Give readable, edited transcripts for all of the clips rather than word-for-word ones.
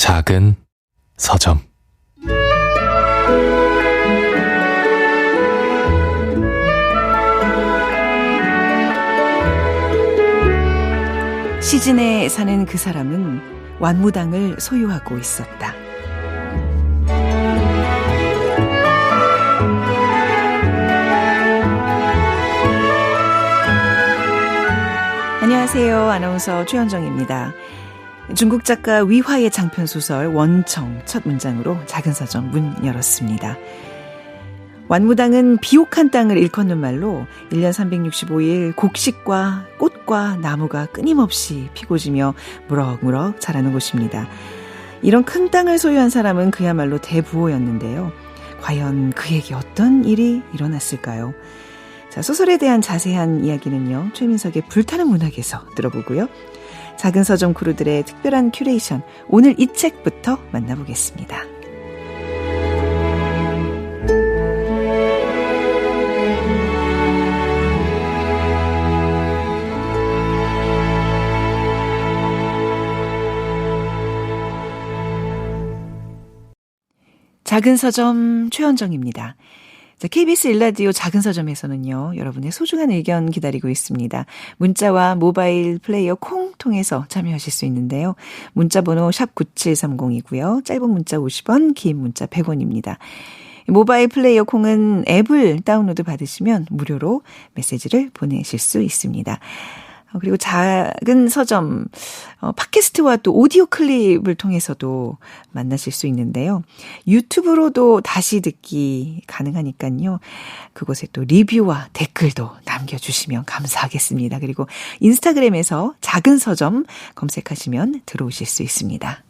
작은 서점. 시즌에 사는 그 사람은 완무당을 소유하고 있었다. 안녕하세요. 아나운서 최현정입니다. 중국 작가 위화의 장편소설 원청 첫 문장으로 작은 서점 문 열었습니다. 완무당은 비옥한 땅을 일컫는 말로 1년 365일 곡식과 꽃과 나무가 끊임없이 피고 지며 무럭무럭 자라는 곳입니다. 이런 큰 땅을 소유한 사람은 그야말로 대부호였는데요. 과연 그에게 어떤 일이 일어났을까요? 자, 소설에 대한 자세한 이야기는요, 최민석의 불타는 문학에서 들어보고요. 작은 서점 크루들의 특별한 큐레이션, 오늘 이 책부터 만나보겠습니다. 작은 서점 최현정입니다. 자, KBS 1라디오 작은 서점에서는요, 여러분의 소중한 의견 기다리고 있습니다. 문자와 모바일 플레이어 콩 통해서 참여하실 수 있는데요. 문자 번호 샵 9730이고요. 짧은 문자 50원, 긴 문자 100원입니다. 모바일 플레이어 콩은 앱을 다운로드 받으시면 무료로 메시지를 보내실 수 있습니다. 그리고 작은 서점 팟캐스트와 또 오디오 클립을 통해서도 만나실 수 있는데요. 유튜브로도 다시 듣기 가능하니까요. 그곳에 또 리뷰와 댓글도 남겨주시면 감사하겠습니다. 그리고 인스타그램에서 작은 서점 검색하시면 들어오실 수 있습니다.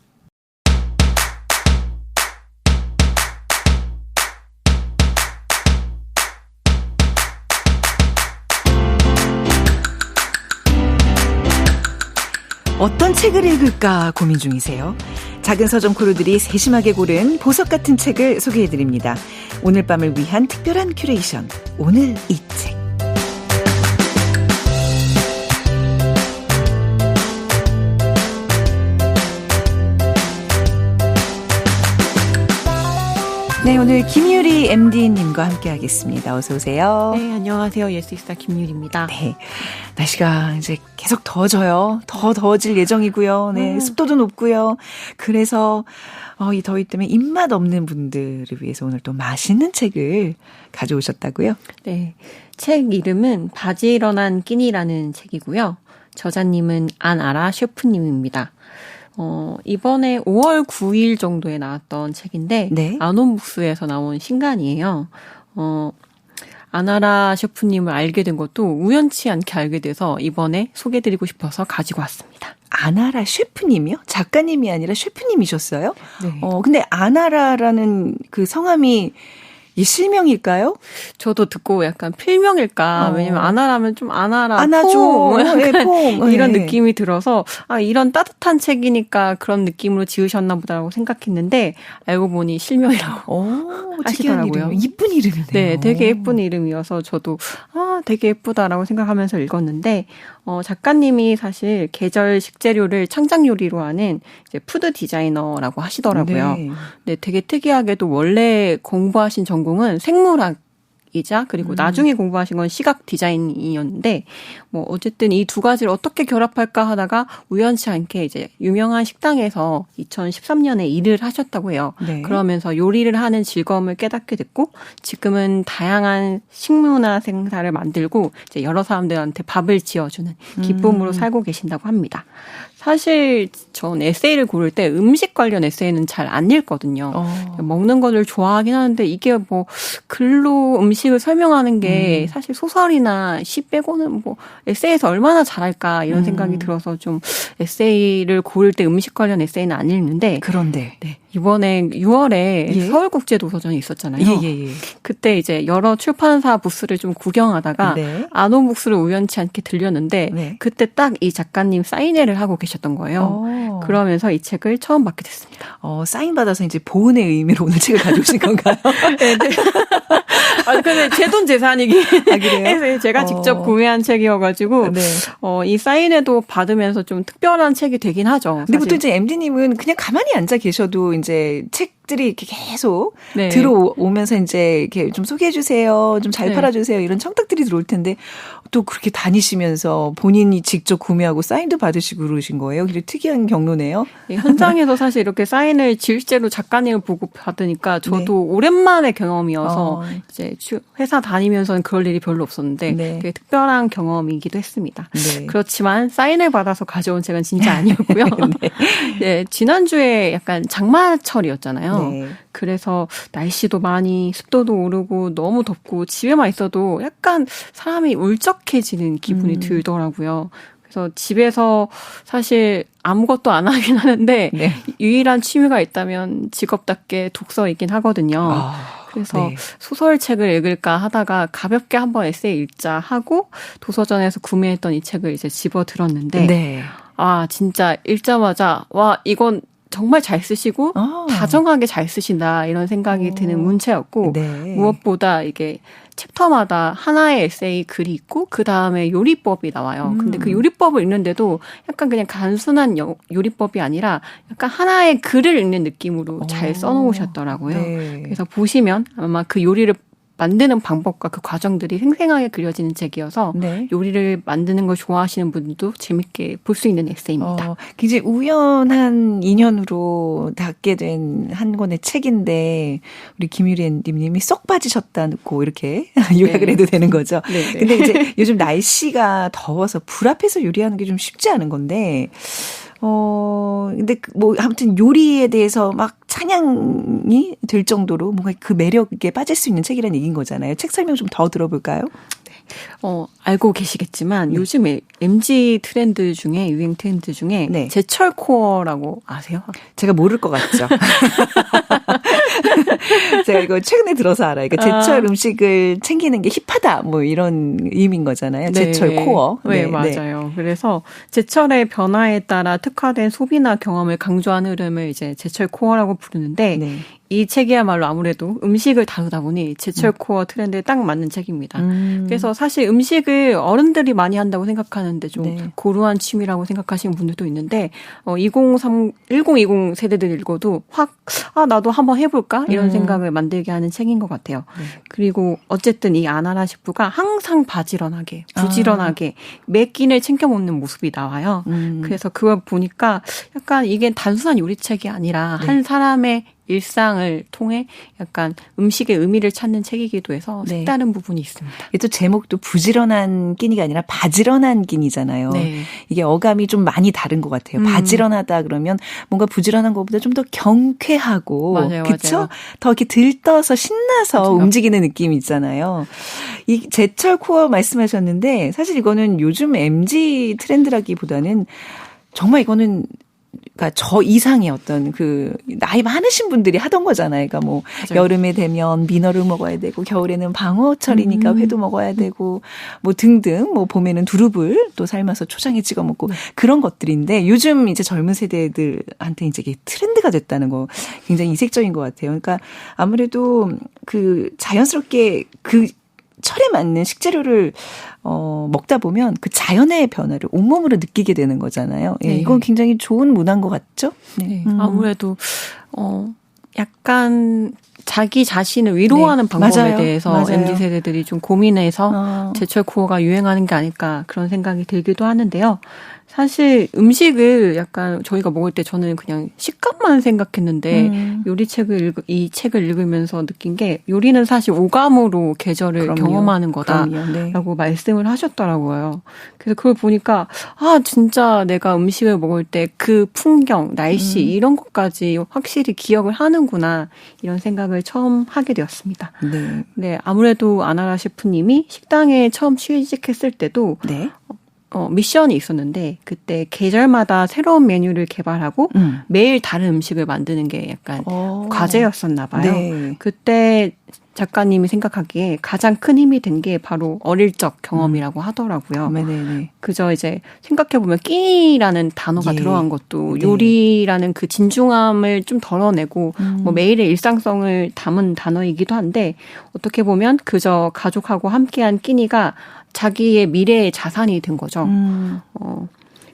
어떤 책을 읽을까 고민 중이세요? 작은 서점 크루들이 세심하게 고른 보석 같은 책을 소개해드립니다. 오늘 밤을 위한 특별한 큐레이션, 오늘 이 책. 네, 오늘 김유리 MD님과 함께 하겠습니다. 어서 오세요. 네, 안녕하세요. 예스이스타 김유리입니다. 네, 날씨가 이제 계속 더워져요. 더 더워질 예정이고요. 네, 습도도 높고요. 그래서 이 더위 때문에 입맛 없는 분들을 위해서 오늘 또 맛있는 책을 가져오셨다고요? 네, 책 이름은 바지런한 끼니라는 책이고요. 저자님은 안아라 셰프님입니다. 이번에 5월 9일 정도에 나왔던 책인데, 네. 아논북스에서 나온 신간이에요. 아나라 셰프님을 알게 된 것도 우연치 않게 알게 돼서 이번에 소개해드리고 싶어서 가지고 왔습니다. 아나라 셰프님이요? 작가님이 아니라 셰프님이셨어요? 네. 근데 아나라라는 그 성함이 이 실명일까요? 저도 듣고 약간 필명일까. 왜냐면 아나라면 좀 아나라, 안아줘. 퐁. 이런 느낌이 들어서 이런 따뜻한 책이니까 그런 느낌으로 지으셨나 보다라고 생각했는데 알고 보니 실명이라고 하시더라고요. 이쁜 이름이네요. 네, 되게 예쁜 이름이어서 저도 되게 예쁘다라고 생각하면서 읽었는데 작가님이 사실 계절 식재료를 창작 요리로 하는 이제 푸드 디자이너라고 하시더라고요. 네. 네, 되게 특이하게도 원래 공부하신 전공은 생물학이자 그리고 나중에 공부하신 건 시각 디자인이었는데 어쨌든 이 두 가지를 어떻게 결합할까 하다가 우연치 않게 이제 유명한 식당에서 2013년에 일을 하셨다고 해요. 네. 그러면서 요리를 하는 즐거움을 깨닫게 됐고 지금은 다양한 식문화 생사를 만들고 이제 여러 사람들한테 밥을 지어주는 기쁨으로 살고 계신다고 합니다. 사실 전 에세이를 고를 때 음식 관련 에세이는 잘 안 읽거든요. 먹는 거를 좋아하긴 하는데 이게 글로 음식을 설명하는 게 사실 소설이나 시 빼고는 에세이에서 얼마나 잘할까 이런 생각이 들어서 좀 에세이를 고를 때 음식 관련 에세이는 안 읽는데 그런데 네, 이번에 6월에 서울국제도서전이 있었잖아요. 예. 그때 이제 여러 출판사 부스를 좀 구경하다가 아논북스를 우연치 않게 들렸는데 그때 딱 이 작가님 사인회를 하고 계셨어요. 말씀하셨던 거예요. 그러면서 이 책을 처음 받게 됐습니다. 사인 받아서 이제 보은의 의미로 오늘 책을 가져오신 건가요? 네. 근데 제 돈 재산이긴 해서 제가 직접 구매한 책이어가지고 네. 이 사인회도 받으면서 좀 특별한 책이 되긴 하죠. 근데 사실. 보통 이제 MD님은 그냥 가만히 앉아 계셔도 이제 책들이 이렇게 계속 네. 들어오면서 이제 이렇게 좀 소개해 주세요, 좀 잘 네. 팔아주세요 이런 청탁들이 들어올 텐데 또 그렇게 다니시면서 본인이 직접 구매하고 사인도 받으시고 그러신 거예요. 굉장히 특이한 경로네요. 현장에서 사실 이렇게 사인을 실제로 작가님을 보고 받으니까 저도 오랜만의 경험이어서 이제 회사 다니면서는 그럴 일이 별로 없었는데 되게 특별한 경험이기도 했습니다. 네. 그렇지만 사인을 받아서 가져온 책은 진짜 아니었고요. 네, 지난주에 약간 장마철이었잖아요. 네. 그래서 날씨도 많이 습도도 오르고 너무 덥고 집에만 있어도 약간 사람이 울적해지는 기분이 들더라고요. 그래서 집에서 사실 아무것도 안 하긴 하는데 유일한 취미가 있다면 직업답게 독서이긴 하거든요. 그래서 소설책을 읽을까 하다가 가볍게 한번 에세이 읽자 하고 도서전에서 구매했던 이 책을 이제 집어 들었는데 진짜 읽자마자 와 이건 정말 잘 쓰시고 다정하게 잘 쓰신다 이런 생각이 드는 문체였고 무엇보다 이게 챕터마다 하나의 에세이 글이 있고 그 다음에 요리법이 나와요. 근데 그 요리법을 읽는데도 약간 그냥 단순한 요리법이 아니라 약간 하나의 글을 읽는 느낌으로 잘 써놓으셨더라고요. 그래서 보시면 아마 그 요리를 만드는 방법과 그 과정들이 생생하게 그려지는 책이어서 요리를 만드는 걸 좋아하시는 분들도 재밌게 볼 수 있는 에세이입니다. 굉장히 우연한 인연으로 닿게 된 한 권의 책인데 우리 김유리 님이 쏙 빠지셨다고 이렇게 요약을 해도 되는 거죠. 근데 이제 요즘 날씨가 더워서 불 앞에서 요리하는 게 좀 쉽지 않은 건데 근데 뭐 아무튼 요리에 대해서 막 찬양이 될 정도로 뭔가 그 매력에 빠질 수 있는 책이라는 얘기인 거잖아요. 책 설명 좀 더 들어볼까요? 알고 계시겠지만 요즘에 MZ 트렌드 중에 유행 트렌드 중에 제철 코어라고 아세요? 제가 모를 것 같죠. 제가 이거 최근에 들어서 알아요. 그러니까 제철 음식을 챙기는 게 힙하다 뭐 이런 의미인 거잖아요. 제철 코어. 네, 맞아요. 그래서 제철의 변화에 따라 특화된 소비나 경험을 강조하는 흐름을 이제 제철 코어라고 부르는데 이 책이야말로 아무래도 음식을 다루다 보니 제철 코어 트렌드에 딱 맞는 책입니다. 그래서 사실 음식을 어른들이 많이 한다고 생각하는데 좀 고루한 취미라고 생각하시는 분들도 있는데 1020 세대들 읽어도 확 나도 한번 해볼까? 이런 생각을 만들게 하는 책인 것 같아요. 그리고 어쨌든 이 아나라 셰프가 항상 바지런하게 부지런하게 매 끼니를 챙겨 먹는 모습이 나와요. 그래서 그걸 보니까 약간 이게 단순한 요리책이 아니라 한 사람의 일상을 통해 약간 음식의 의미를 찾는 책이기도 해서 색다른 부분이 있습니다. 또 제목도 부지런한 끼니가 아니라 바지런한 끼니잖아요. 이게 어감이 좀 많이 다른 것 같아요. 바지런하다 그러면 뭔가 부지런한 것보다 좀 더 경쾌하고 그렇죠? 더 이렇게 들떠서 신나서 움직이는 느낌이 있잖아요. 이 제철 코어 말씀하셨는데 사실 이거는 요즘 MZ 트렌드라기보다는 정말 이거는 그러니까 저 이상의 어떤 그 나이 많으신 분들이 하던 거잖아요. 그러니까 뭐 여름에 되면 민어를 먹어야 되고 겨울에는 방어철이니까 회도 먹어야 되고 뭐 등등 뭐 봄에는 두릅을 또 삶아서 초장에 찍어 먹고 그런 것들인데 요즘 이제 젊은 세대들한테 이제 이게 트렌드가 됐다는 거 굉장히 이색적인 것 같아요. 그러니까 아무래도 그 자연스럽게 그 철에 맞는 식재료를 먹다 보면 그 자연의 변화를 온몸으로 느끼게 되는 거잖아요. 이건 굉장히 좋은 문화인 것 같죠? 아무래도 약간 자기 자신을 위로하는 방법에 대해서 MZ 세대들이 좀 고민해서 제철 코어가 유행하는 게 아닐까 그런 생각이 들기도 하는데요. 사실 음식을 약간 저희가 먹을 때 저는 그냥 식감만 생각했는데 이 책을 읽으면서 느낀 게 요리는 사실 오감으로 계절을 경험하는 거다라고 말씀을 하셨더라고요. 그래서 그걸 보니까 진짜 내가 음식을 먹을 때 그 풍경, 날씨 이런 것까지 확실히 기억을 하는구나 이런 생각을 처음 하게 되었습니다. 네, 아무래도 아나라 셰프님이 식당에 처음 취직했을 때도 미션이 있었는데 그때 계절마다 새로운 메뉴를 개발하고 매일 다른 음식을 만드는 게 약간 과제였었나 봐요. 그때 작가님이 생각하기에 가장 큰 힘이 된 게 바로 어릴 적 경험이라고 하더라고요. 네네. 그저 이제 생각해보면 끼니라는 단어가 예. 들어간 것도 네. 요리라는 그 진중함을 좀 덜어내고 뭐 매일의 일상성을 담은 단어이기도 한데 어떻게 보면 그저 가족하고 함께한 끼니가 자기의 미래의 자산이 된 거죠.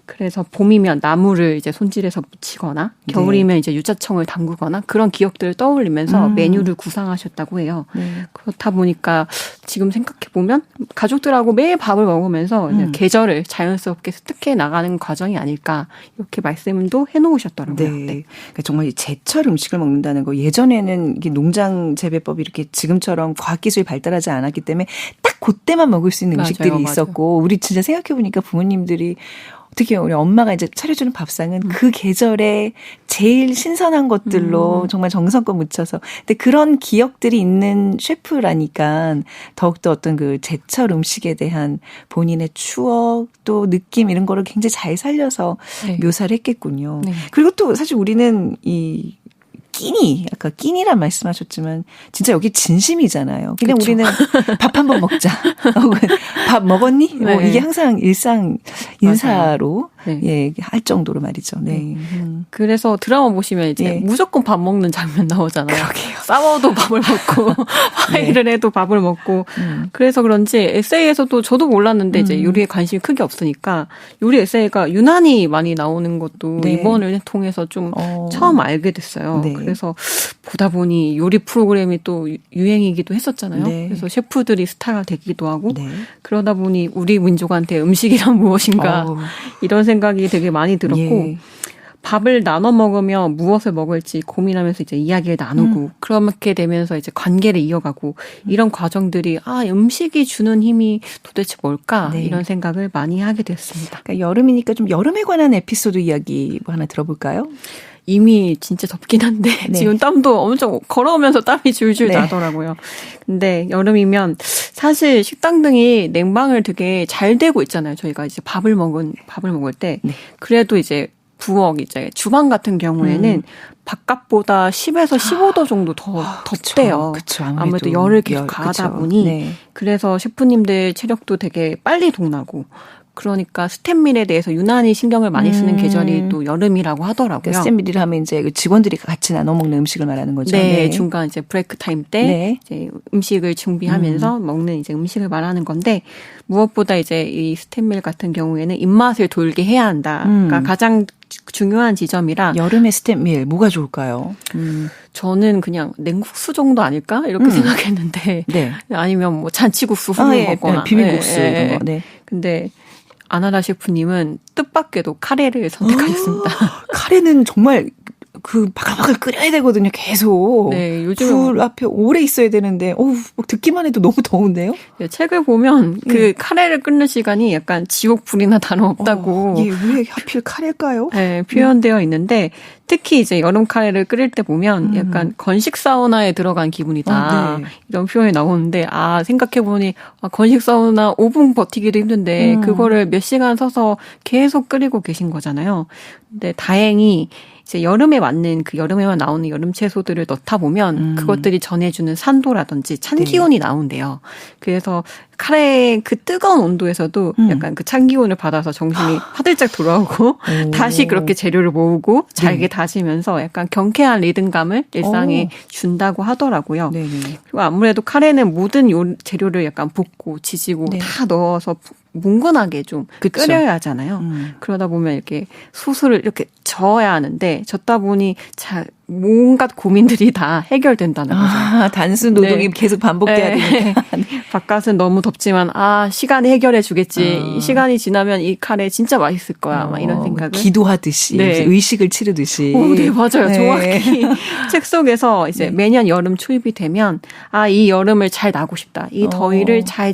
그래서 봄이면 나무를 이제 손질해서 묻히거나 겨울이면 이제 유자청을 담그거나 그런 기억들을 떠올리면서 메뉴를 구상하셨다고 해요. 그렇다 보니까 지금 생각해보면 가족들하고 매일 밥을 먹으면서 이제 계절을 자연스럽게 습득해 나가는 과정이 아닐까 이렇게 말씀도 해놓으셨더라고요. 네. 그러니까 정말 제철 음식을 먹는다는 거 예전에는 이게 농장 재배법이 이렇게 지금처럼 과학기술이 발달하지 않았기 때문에 딱 그때만 먹을 수 있는 음식들이 맞아요. 있었고 우리 진짜 생각해보니까 부모님들이 특히 우리 엄마가 이제 차려주는 밥상은 그 계절에 제일 신선한 것들로 정말 정성껏 묻혀서. 근데 그런 기억들이 있는 셰프라니까 더욱더 어떤 그 제철 음식에 대한 본인의 추억 또 느낌 이런 거를 굉장히 잘 살려서 네. 묘사를 했겠군요. 네. 그리고 또 사실 우리는 이 끼니, 아까 끼니란 말씀하셨지만 진짜 여기 진심이잖아요. 그냥 그쵸. 우리는 밥 한 번 먹자. 혹은 밥 먹었니? 네. 뭐 이게 항상 일상 인사로 네. 예, 할 정도로 말이죠. 네. 그래서 드라마 보시면 이제 예. 무조건 밥 먹는 장면 나오잖아요. 그러게요. 싸워도 밥을 먹고 화해를 해도 밥을 먹고 그래서 그런지 에세이에서도 저도 몰랐는데 이제 요리에 관심이 크게 없으니까 요리 에세이가 유난히 많이 나오는 것도 네. 이번을 통해서 좀 처음 알게 됐어요. 네. 그래서 보다 보니 요리 프로그램이 또 유행이기도 했었잖아요. 네. 그래서 셰프들이 스타가 되기도 하고 네. 그러다 보니 우리 민족한테 음식이란 무엇인가 이런 생각이 되게 많이 들었고 예. 밥을 나눠 먹으면 무엇을 먹을지 고민하면서 이제 이야기를 나누고 그렇게 되면서 이제 관계를 이어가고 이런 과정들이 음식이 주는 힘이 도대체 뭘까 네. 이런 생각을 많이 하게 됐습니다. 그러니까 여름이니까 좀 여름에 관한 에피소드 이야기 뭐 하나 들어볼까요? 이미 진짜 덥긴 한데 네. 지금 땀도 엄청 걸어오면서 땀이 줄줄 네. 나더라고요. 근데 여름이면 사실 식당 등이 냉방을 되게 잘 되고 있잖아요. 저희가 이제 밥을 먹을 때 네. 그래도 이제 부엌 이제 주방 같은 경우에는 바깥보다 10에서 15도 정도 더 덥대요. 그쵸, 아무래도 열을 계속 가하다 보니 네. 그래서 셰프님들 체력도 되게 빨리 동나고 그러니까 스탠밀에 대해서 유난히 신경을 많이 쓰는 계절이 또 여름이라고 하더라고요. 그러니까 스탠밀이라 하면 이제 직원들이 같이 나눠 먹는 음식을 말하는 거죠. 네, 중간 이제 브레이크 타임 때 네. 이제 음식을 준비하면서 먹는 이제 음식을 말하는 건데 무엇보다 이제 이 스탠밀 같은 경우에는 입맛을 돌게 해야 한다가 가장 중요한 지점이라 여름에 스탠밀 뭐가 좋을까요? 저는 그냥 냉국수 정도 아닐까 이렇게 생각했는데 네. 아니면 뭐 잔치국수 후루 예, 먹거나 비빔국수 이런 거. 네. 근데 아나다 셰프님은 뜻밖에도 카레를 선택하셨습니다. 카레는 정말 그 바글바글 끓여야 되거든요. 계속. 네, 요즘에 불 앞에 오래 있어야 되는데 듣기만 해도 너무 더운데요? 네, 책을 보면 그 카레를 끓는 시간이 약간 지옥불이나 다름없다고 예, 왜 하필 카레일까요? 네, 표현되어 있는데 특히 이제 여름 카레를 끓일 때 보면 약간 건식 사우나에 들어간 기분이다. 네. 이런 표현이 나오는데 생각해보니 건식 사우나 5분 버티기도 힘든데 그거를 몇 시간 서서 계속 끓이고 계신 거잖아요. 근데 다행히 이제 여름에 맞는 그 여름에만 나오는 여름 채소들을 넣다 보면 그것들이 전해주는 산도라든지 찬 기운이 나온대요. 그래서 카레 그 뜨거운 온도에서도 약간 그 찬 기운을 받아서 정신이 화들짝 돌아오고 다시 그렇게 재료를 모으고 잘게 다지면서 약간 경쾌한 리듬감을 일상에 준다고 하더라고요. 네네. 그리고 아무래도 카레는 모든 재료를 약간 볶고 지지고 네. 다 넣어서 뭉근하게 좀 그쵸. 끓여야 하잖아요. 그러다 보면 이렇게 소스를 이렇게 저어야 하는데 젓다 보니 온갖 고민들이 다 해결된다는 거죠. 단순 노동이 네. 계속 반복돼야 되니까. 바깥은 너무 덥지만 시간이 해결해 주겠지. 시간이 지나면 이 카레 진짜 맛있을 거야. 막 이런 생각을. 기도하듯이 네. 의식을 치르듯이. 네, 맞아요. 네. 정확히 책 속에서 이제 매년 여름 초입이 되면 이 여름을 잘 나고 싶다. 이 더위를 잘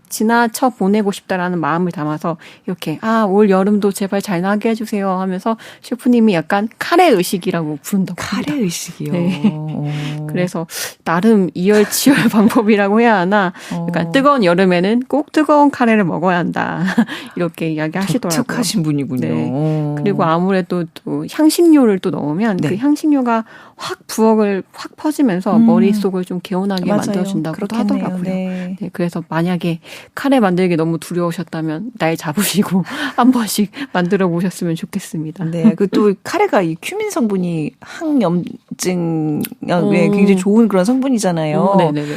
지나쳐 보내고 싶다라는 마음을 담아서 이렇게 올 여름도 제발 잘 나게 해주세요 하면서 셰프님이 약간 카레 의식이라고 부른다고 합니다. 카레 의식이요. 네. 그래서 나름 이열치열 방법이라고 해야 하나. 그러니까 뜨거운 여름에는 꼭 뜨거운 카레를 먹어야 한다. 이렇게 이야기하시더라고요. 독특하신 분이군요. 네. 그리고 아무래도 또 향신료를 또 넣으면 그 향신료가 확 부엌을 확 퍼지면서 머릿속을 좀 개운하게 만들어준다고도 하더라고요. 네, 그래서 만약에 카레 만들기 너무 두려우셨다면 날 잡으시고 한 번씩 만들어 보셨으면 좋겠습니다. 네, 그 또 카레가 이 큐민 성분이 항염증에 굉장히 좋은 그런 성분이잖아요. 네네네.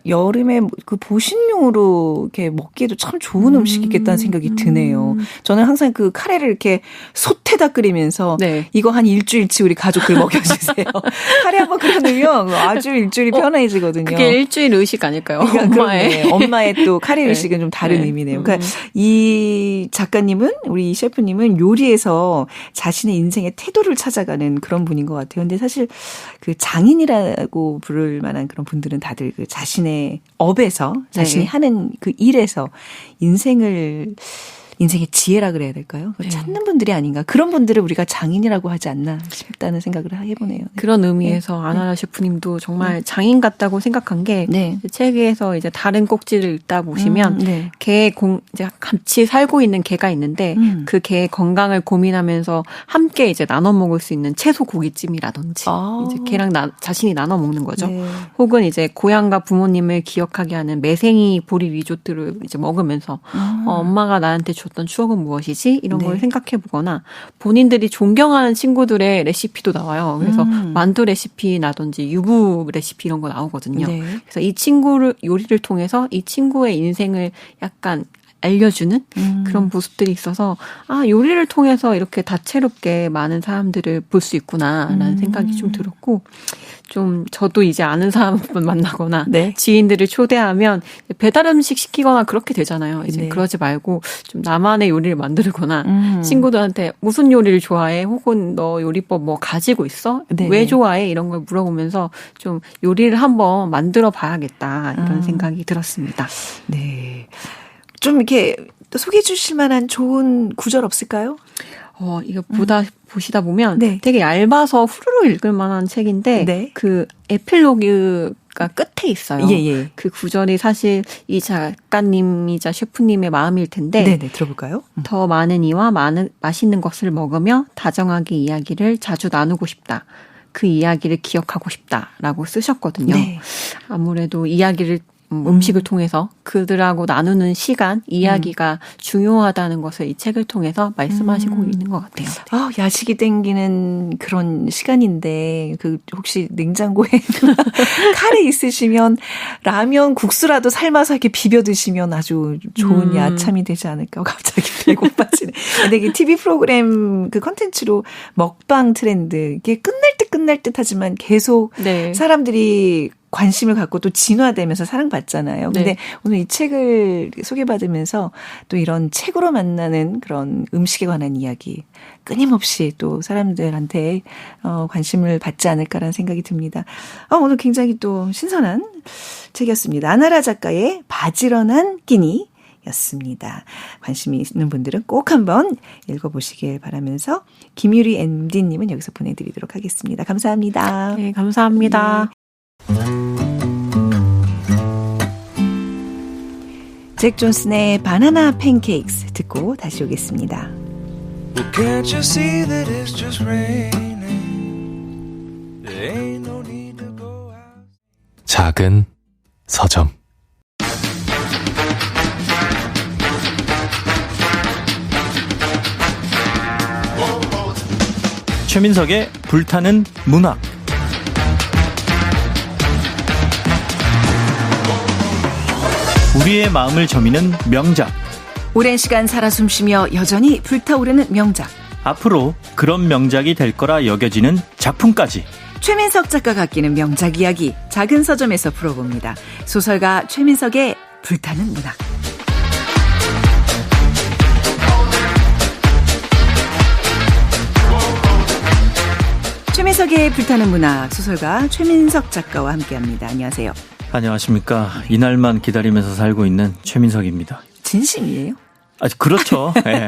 여름에 그 보신용으로 이렇게 먹기에도 참 좋은 음식이겠다는 생각이 드네요. 저는 항상 그 카레를 이렇게 솥에다 끓이면서 이거 한 일주일치 우리 가족들 먹여주세요. 카레 한번 끓여놓으면 아주 일주일이 편해지거든요. 그게 일주일 의식 아닐까요? 그러니까 엄마의 또 카레 의식은 좀 다른 의미네요. 그러니까 이 작가님은 우리 이 셰프님은 요리에서 자신의 인생의 태도를 찾아가는 그런 분인 것 같아요. 근데 사실 그 장인이라고 부를 만한 그런 분들은 다들 그 자신의 업에서 자신이 하는 그 일에서 인생의 지혜라 그래야 될까요? 찾는 분들이 아닌가. 그런 분들을 우리가 장인이라고 하지 않나 싶다는 생각을 해보네요. 그런 의미에서 아나라 셰프님도 정말 장인 같다고 생각한 게 책에서 이제 다른 꼭지를 읽다 보시면 개의 이제 같이 살고 있는 개가 있는데 그 개의 건강을 고민하면서 함께 이제 나눠 먹을 수 있는 채소 고깃찜이라든지 이제 개랑 자신이 나눠 먹는 거죠. 혹은 이제 고향과 부모님을 기억하게 하는 매생이 보리 리조트를 이제 먹으면서 엄마가 나한테 줬던 추억은 무엇이지? 이런 걸 생각해 보거나 본인들이 존경하는 친구들의 레시피도 나와요. 그래서 만두 레시피라든지 유부 레시피 이런 거 나오거든요. 그래서 이 친구를 요리를 통해서 이 친구의 인생을 약간 알려주는 그런 모습들이 있어서 요리를 통해서 이렇게 다채롭게 많은 사람들을 볼 수 있구나라는 생각이 좀 들었고 좀 저도 이제 아는 사람을 만나거나 지인들을 초대하면 배달 음식 시키거나 그렇게 되잖아요. 이제 그러지 말고 좀 나만의 요리를 만들거나 친구들한테 무슨 요리를 좋아해? 혹은 너 요리법 뭐 가지고 있어? 왜 좋아해? 이런 걸 물어보면서 좀 요리를 한번 만들어 봐야겠다 이런 생각이 들었습니다. 네. 좀 이렇게 또 소개해 주실 만한 좋은 구절 없을까요? 이거 보시다 보면 되게 얇아서 후루룩 읽을 만한 책인데 그 에필로그가 끝에 있어요. 그 구절이 사실 이 작가님이자 셰프님의 마음일 텐데 들어볼까요? 더 많은 이와 맛있는 것을 먹으며 다정하게 이야기를 자주 나누고 싶다. 그 이야기를 기억하고 싶다라고 쓰셨거든요. 아무래도 이야기를 음식을 통해서 그들하고 나누는 시간, 이야기가 중요하다는 것을 이 책을 통해서 말씀하시고 있는 것 같아요. 야식이 땡기는 그런 시간인데 혹시 냉장고에 카레 있으시면 라면 국수라도 삶아서 이렇게 비벼 드시면 아주 좋은 야참이 되지 않을까. 갑자기 배고파지네. 근데 이게 TV 프로그램 그 컨텐츠로 먹방 트렌드 이게 끝날 듯 하지만 계속 사람들이 관심을 갖고 또 진화되면서 사랑받잖아요. 근데 오늘 이 책을 소개받으면서 또 이런 책으로 만나는 그런 음식에 관한 이야기 끊임없이 또 사람들한테 관심을 받지 않을까라는 생각이 듭니다. 오늘 굉장히 또 신선한 책이었습니다. 아나라 작가의 바지런한 끼니 였습니다. 관심이 있는 분들은 꼭 한번 읽어보시길 바라면서 김유리 MD님은 여기서 보내드리도록 하겠습니다. 감사합니다. 네, 감사합니다. 잭 존슨의 바나나 팬케이크스 듣고 다시 오겠습니다. Well, can't you see that it's just raining? There ain't no need to go out. 작은 서점. 최민석의 불타는 문학. 우리의 마음을 저미는 명작. 오랜 시간 살아 숨쉬며 여전히 불타오르는 명작. 앞으로 그런 명작이 될 거라 여겨지는 작품까지. 최민석 작가가 아끼는 명작 이야기 작은 서점에서 풀어봅니다. 소설가 최민석의 불타는 문학. 최민석의 불타는 문학 소설가 최민석 작가와 함께합니다. 안녕하세요. 안녕하십니까. 이날만 기다리면서 살고 있는 최민석입니다. 진심이에요? 그렇죠. 네.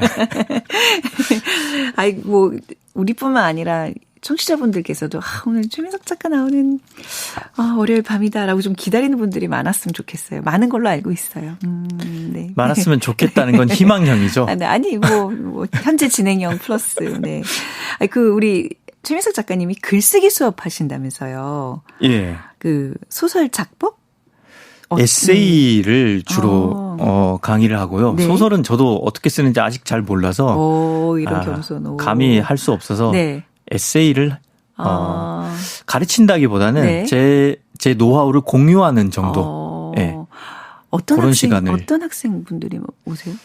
우리뿐만 아니라 청취자분들께서도 오늘 최민석 작가 나오는 월요일 밤이다라고 좀 기다리는 분들이 많았으면 좋겠어요. 많은 걸로 알고 있어요. 네. 많았으면 좋겠다는 건 희망형이죠. 아니 뭐 현재 진행형 플러스. 네. 우리 최민석 작가님이 글쓰기 수업 하신다면서요. 예. 그 소설 작법? 에세이를 주로 강의를 하고요. 네. 소설은 저도 어떻게 쓰는지 아직 잘 몰라서 이런 겸손. 감히 할 수 없어서 네. 에세이를 가르친다기보다는 네. 제 노하우를 공유하는 정도. 네. 그런 시간을. 어떤 학생분들이 오세요?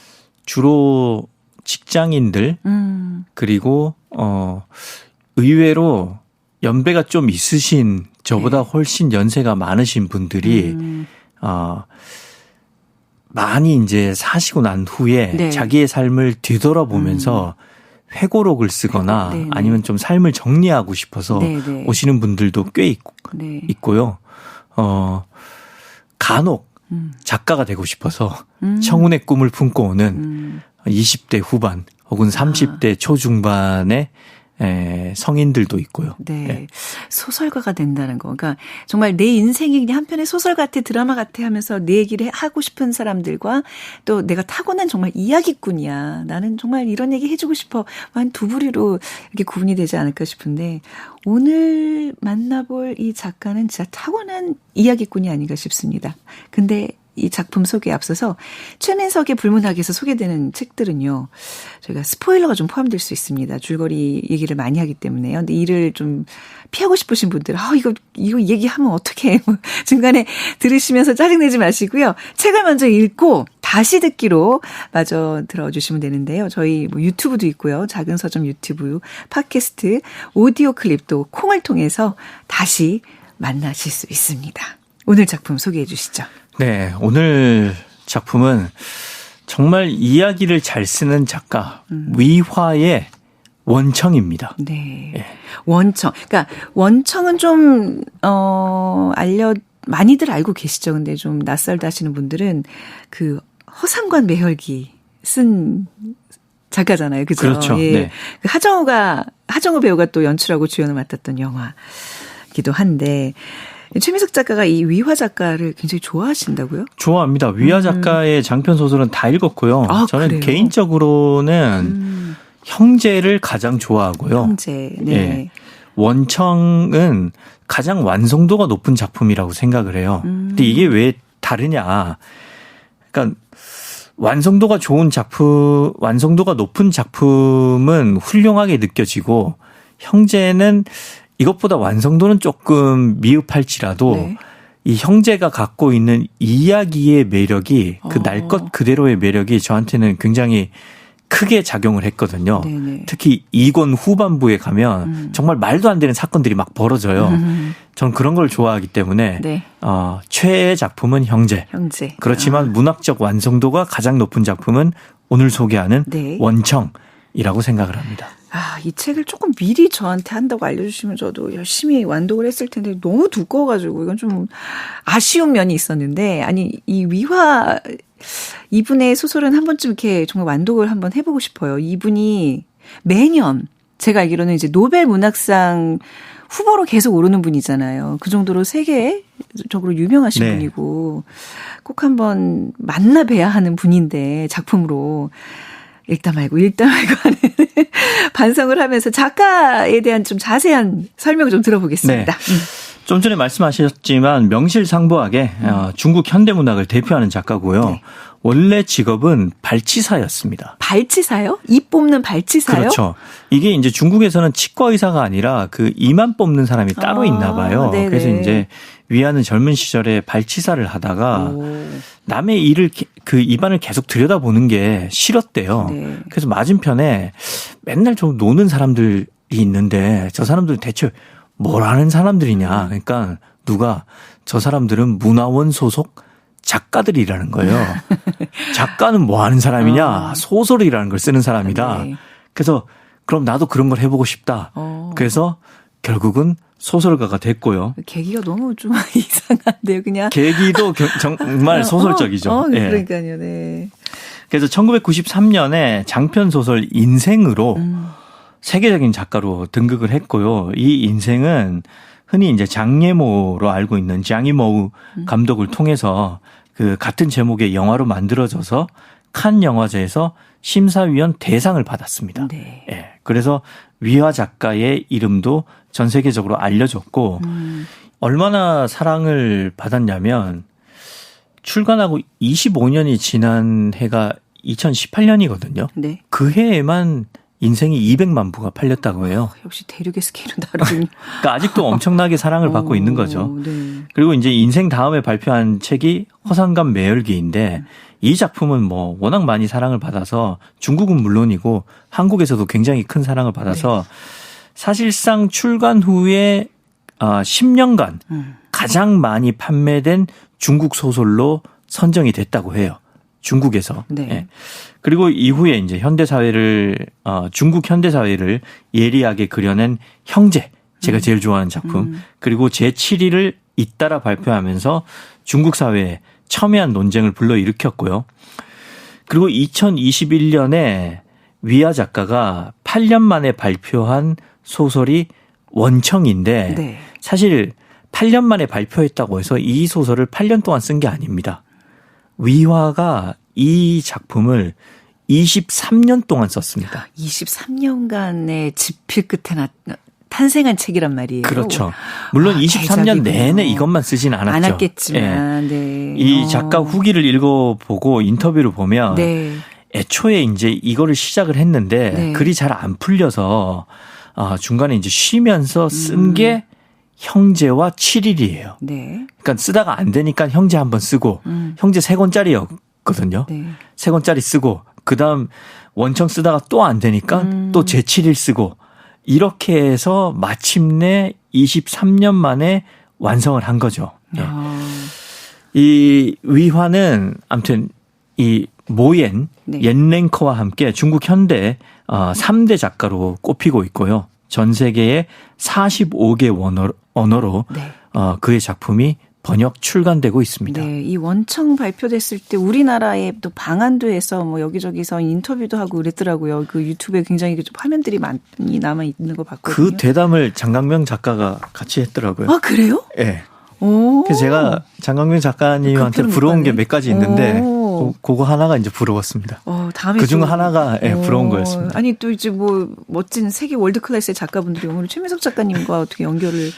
주로 직장인들 그리고 의외로 연배가 좀 있으신 저보다 네. 훨씬 연세가 많으신 분들이 많이 이제 사시고 난 후에 네. 자기의 삶을 뒤돌아보면서 회고록을 쓰거나 네, 네. 아니면 좀 삶을 정리하고 싶어서 네, 네. 오시는 분들도 꽤 네. 있고요. 간혹 작가가 되고 싶어서 청운의 꿈을 품고 오는 20대 후반 혹은 30대 초중반의 성인들도 있고요. 네. 네. 소설가가 된다는 거. 그러니까 정말 내 인생이 그냥 한편의 소설 같아, 드라마 같아 하면서 내 얘기를 하고 싶은 사람들과 또 내가 타고난 정말 이야기꾼이야. 나는 정말 이런 얘기 해주고 싶어. 한 두 부류로 이렇게 구분이 되지 않을까 싶은데 오늘 만나볼 이 작가는 진짜 타고난 이야기꾼이 아닌가 싶습니다. 근데 이 작품 소개에 앞서서 최민석의 불문학에서 소개되는 책들은요, 저희가 스포일러가 좀 포함될 수 있습니다. 줄거리 얘기를 많이 하기 때문에요. 근데 이를 좀 피하고 싶으신 분들, 이거 얘기하면 어떡해. 중간에 들으시면서 짜증내지 마시고요. 책을 먼저 읽고 다시 듣기로 마저 들어주시면 되는데요. 저희 유튜브도 있고요. 작은 서점 유튜브, 팟캐스트, 오디오 클립도 콩을 통해서 다시 만나실 수 있습니다. 오늘 작품 소개해 주시죠. 네, 오늘 작품은 정말 이야기를 잘 쓰는 작가 위화의 원청입니다. 네. 예. 원청. 그러니까 원청은 좀 많이들 알고 계시죠. 근데 좀 낯설다 하시는 분들은 그 허상관 매혈기 쓴 작가잖아요. 그죠? 그렇죠. 예. 네. 그 하정우 배우가 또 연출하고 주연을 맡았던 영화기도 한데 최민석 작가가 이 위화 작가를 굉장히 좋아하신다고요? 좋아합니다. 위화 작가의 장편 소설은 다 읽었고요. 저는 그래요? 개인적으로는 형제를 가장 좋아하고요. 형제. 네. 예. 원청은 가장 완성도가 높은 작품이라고 생각을 해요. 근데 이게 왜 다르냐? 그러니까 완성도가 높은 작품은 훌륭하게 느껴지고 형제는 이것보다 완성도는 조금 미흡할지라도 네. 이 형제가 갖고 있는 이야기의 매력이 그 날 것 그대로의 매력이 저한테는 굉장히 크게 작용을 했거든요. 네네. 특히 2권 후반부에 가면 정말 말도 안 되는 사건들이 막 벌어져요. 저는 그런 걸 좋아하기 때문에 네. 최애의 작품은 형제. 그렇지만 문학적 완성도가 가장 높은 작품은 오늘 소개하는 네. 원청이라고 생각을 합니다. 이 책을 조금 미리 저한테 한다고 알려주시면 저도 열심히 완독을 했을 텐데 너무 두꺼워가지고 이건 좀 아쉬운 면이 있었는데 아니 이 위화 이분의 소설은 한 번쯤 이렇게 정말 완독을 한번 해보고 싶어요. 이분이 매년 제가 알기로는 이제 노벨 문학상 후보로 계속 오르는 분이잖아요. 그 정도로 세계적으로 유명하신 네. 분이고 꼭 한번 만나 뵈야 하는 분인데 작품으로 읽다 말고 하는 반성을 하면서 작가에 대한 좀 자세한 설명 좀 들어보겠습니다. 네. 좀 전에 말씀하셨지만 명실상부하게 중국 현대문학을 대표하는 작가고요. 네. 원래 직업은 발치사였습니다. 발치사요? 입 뽑는 발치사요? 그렇죠. 이게 이제 중국에서는 치과 의사가 아니라 그 이만 뽑는 사람이 따로 있나 봐요. 네네. 그래서 이제 위안은 젊은 시절에 발치사를 하다가 남의 일을 그 입안을 계속 들여다보는 게 싫었대요. 네. 그래서 맞은편에 맨날 좀 노는 사람들이 있는데 저 사람들은 대체 뭘 하는 사람들이냐. 그러니까 누가 저 사람들은 문화원 소속 작가들이라는 거예요. 작가는 뭐 하는 사람이냐. 소설이라는 걸 쓰는 사람이다. 네. 그래서 그럼 나도 그런 걸 해보고 싶다. 그래서 결국은 소설가가 됐고요. 계기가 너무 좀 이상한데요. 그냥. 계기도 정말 소설적이죠. 예. 그러니까요. 네. 그래서 1993년에 장편 소설 인생으로 세계적인 작가로 등극을 했고요. 이 인생은 흔히 이제 장예모로 알고 있는 장이모우 감독을 통해서 그 같은 제목의 영화로 만들어져서 칸 영화제에서 심사위원 대상을 받았습니다. 네. 예. 그래서 위화 작가의 이름도 전 세계적으로 알려졌고 얼마나 사랑을 받았냐면 출간하고 25년이 지난 해가 2018년이거든요. 네. 그 해에만 인생이 200만 부가 팔렸다고 해요. 역시 대륙의 스케일은 다르군요. 그러니까 아직도 엄청나게 사랑을 받고 있는 거죠. 네. 그리고 이제 인생 다음에 발표한 책이 허상감 매열기인데 이 작품은 뭐 워낙 많이 사랑을 받아서 중국은 물론이고 한국에서도 굉장히 큰 사랑을 받아서 사실상 출간 후에 10년간 가장 많이 판매된 중국 소설로 선정이 됐다고 해요. 중국에서. 네. 예. 그리고 이후에 이제 현대사회를, 중국 현대사회를 예리하게 그려낸 형제. 제가 제일 좋아하는 작품. 그리고 제7위를 잇따라 발표하면서 중국 사회에 첨예한 논쟁을 불러일으켰고요. 그리고 2021년에 위아 작가가 8년 만에 발표한 소설이 원청인데 네. 사실 8년 만에 발표했다고 해서 이 소설을 8년 동안 쓴 게 아닙니다. 위화가 이 작품을 23년 동안 썼습니다. 23년간의 집필 끝에 탄생한 책이란 말이에요. 그렇죠. 물론 23년 내내 이것만 쓰진 않았죠. 않았겠지만, 네. 이 작가 후기를 읽어보고 인터뷰를 보면 네. 애초에 이제 이거를 시작을 했는데 네. 글이 잘 안 풀려서 중간에 이제 쉬면서 쓴 게 형제와 7일이에요. 네. 그러니까 쓰다가 안 되니까 형제 한번 쓰고 형제 3권짜리였거든요. 네. 3권짜리 쓰고 그다음 원청 쓰다가 또 안 되니까 또 제7일 쓰고 이렇게 해서 마침내 23년 만에 완성을 한 거죠. 네. 이 위화는 아무튼 이 모옌, 네. 옌랭커와 함께 중국 현대 3대 작가로 꼽히고 있고요. 전 세계의 45개 언어로 네. 그의 작품이 번역 출간되고 있습니다. 네, 이 원청 발표됐을 때 우리나라에 또 방한도에서 뭐 여기저기서 인터뷰도 하고 그랬더라고요. 그 유튜브에 굉장히 화면들이 많이 남아 있는 거 봤거든요. 그 대담을 장강명 작가가 같이 했더라고요. 아, 그래요? 예. 네. 오. 그래서 제가 장강명 작가님한테 그 부러운 게 몇 가지 있는데 오. 그거 하나가 이제 부러웠습니다. 다음에 그 중 좀, 하나가 부러운 거였습니다. 아니 또 이제 뭐 멋진 세계 월드 클래스의 작가분들이 오늘 최민석 작가님과 어떻게 연결을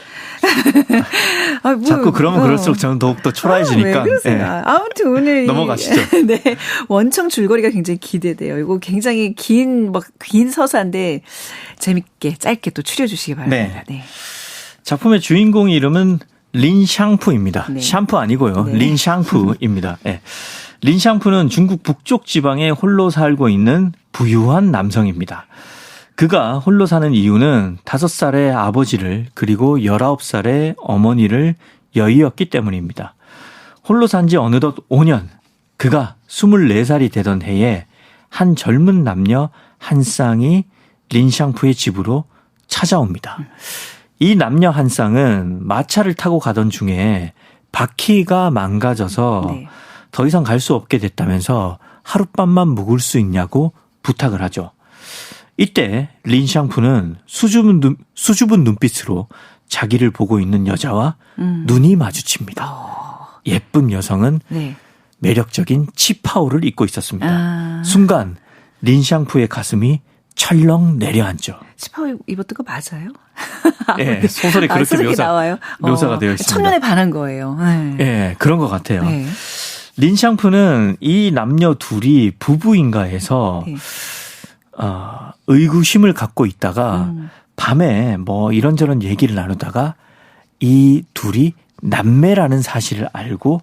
자꾸 그러면 그럴수록 저는 더욱더 초라해지니까. 왜 그러세요? 아무튼 오늘 넘어가시죠. 네, 원청 줄거리가 굉장히 기대돼요. 이거 굉장히 긴 서사인데 재밌게 짧게 또 추려주시기 바랍니다. 네. 작품의 주인공 이름은 린샹푸입니다. 네. 샴푸 아니고요. 네. 린샹푸입니다. 네. 린샹푸는 중국 북쪽 지방에 홀로 살고 있는 부유한 남성입니다. 그가 홀로 사는 이유는 5살의 아버지를 그리고 19살의 어머니를 여의었기 때문입니다. 홀로 산 지 어느덧 5년, 그가 24살이 되던 해에 한 젊은 남녀 한 쌍이 린샹푸의 집으로 찾아옵니다. 이 남녀 한 쌍은 마차를 타고 가던 중에 바퀴가 망가져서 네. 더 이상 갈 수 없게 됐다면서 하룻밤만 묵을 수 있냐고 부탁을 하죠. 이때 린샹푸는 수줍은 눈빛으로 자기를 보고 있는 여자와 눈이 마주칩니다. 예쁜 여성은 네. 매력적인 치파오를 입고 있었습니다. 아. 순간 린샹푸의 가슴이 철렁 내려앉죠. 치파오 입었던 거 맞아요? 네, 소설에 그렇게 나와요. 묘사가 되어 있습니다. 첫눈에 반한 거예요. 네. 네, 그런 것 같아요. 네. 린샹푸는 이 남녀 둘이 부부인가 해서 네. 의구심을 갖고 있다가 밤에 뭐 이런저런 얘기를 나누다가 이 둘이 남매라는 사실을 알고